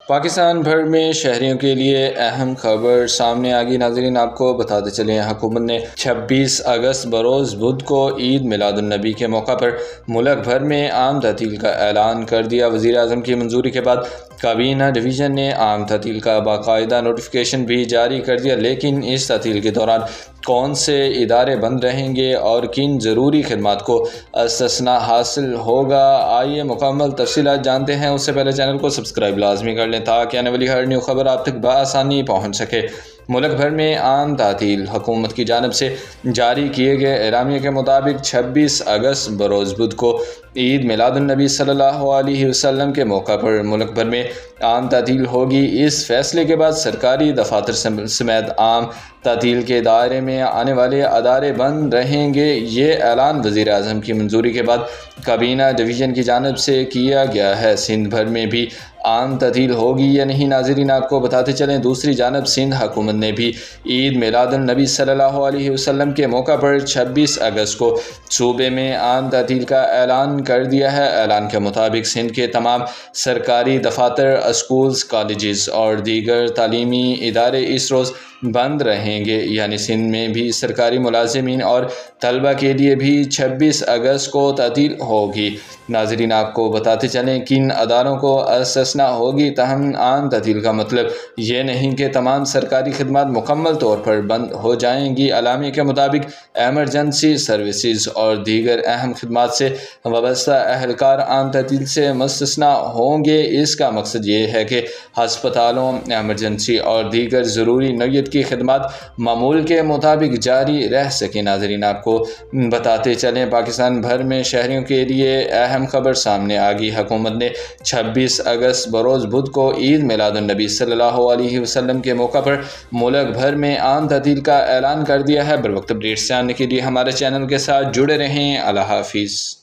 پاکستان بھر میں شہریوں کے لیے اہم خبر سامنے آ گئی۔ ناظرین، آپ کو بتاتے چلیں، حکومت نے 26 اگست بروز بدھ کو عید میلاد النبی کے موقع پر ملک بھر میں عام تعطیل کا اعلان کر دیا۔ وزیر اعظم کی منظوری کے بعد کابینہ ڈویژن نے عام تعطیل کا باقاعدہ نوٹیفیکیشن بھی جاری کر دیا، لیکن اس تعطیل کے دوران کون سے ادارے بند رہیں گے اور کن ضروری خدمات کو استثناء حاصل ہوگا، آئیے مکمل تفصیلات جانتے ہیں۔ اس سے پہلے چینل کو سبسکرائب لازمی کر لیں تاکہ آنے والی ہر نیو خبر آپ تک بآسانی پہنچ سکے۔ ملک بھر میں عام تعطیل۔ حکومت کی جانب سے جاری کیے گئے اعلامیے کے مطابق 26 اگست بروز بدھ کو عید میلاد النبی صلی اللہ علیہ وسلم کے موقع پر ملک بھر میں عام تعطیل ہوگی۔ اس فیصلے کے بعد سرکاری دفاتر سمیت عام تعطیل کے دائرے میں آنے والے ادارے بند رہیں گے۔ یہ اعلان وزیر اعظم کی منظوری کے بعد کابینہ ڈویژن کی جانب سے کیا گیا ہے۔ سندھ بھر میں بھی عام تعطیل ہوگی یا نہیں، ناظرین آپ کو بتاتے چلیں، دوسری جانب سندھ حکومت نے بھی عید میلاد النبی صلی اللہ علیہ وسلم کے موقع پر 26 اگست کو صوبے میں عام تعطیل کا اعلان کر دیا ہے۔ اعلان کے مطابق سندھ کے تمام سرکاری دفاتر، اسکولز، کالجز اور دیگر تعلیمی ادارے اس روز بند رہیں گے، یعنی سندھ میں بھی سرکاری ملازمین اور طلبہ کے لیے بھی 26 اگست کو تعطیل ہوگی۔ ناظرین آپ کو بتاتے چلیں کن اداروں کو استثناء ہوگی، تاہم عام تعطیل کا مطلب یہ نہیں کہ تمام سرکاری خدمات مکمل طور پر بند ہو جائیں گی۔ اعلامیے کے مطابق ایمرجنسی سروسز اور دیگر اہم خدمات سے وابستہ اہلکار عام تعطیل سے مستثنیٰ ہوں گے۔ اس کا مقصد یہ ہے کہ ہسپتالوں، ایمرجنسی اور دیگر ضروری نوعیت کی خدمات معمول کے مطابق جاری رہ سکیں۔ ناظرین آپ کو بتاتے چلیں پاکستان بھر میں شہریوں کے لیے اہم خبر سامنے آ گئی۔ حکومت نے 26 اگست بروز بدھ کو عید میلاد النبی صلی اللہ علیہ وسلم کے موقع پر ملک بھر میں عام تعطیل کا اعلان کر دیا ہے۔ بروقت اپڈیٹس جاننے کے لیے ہمارے چینل کے ساتھ جڑے رہیں۔ اللہ حافظ۔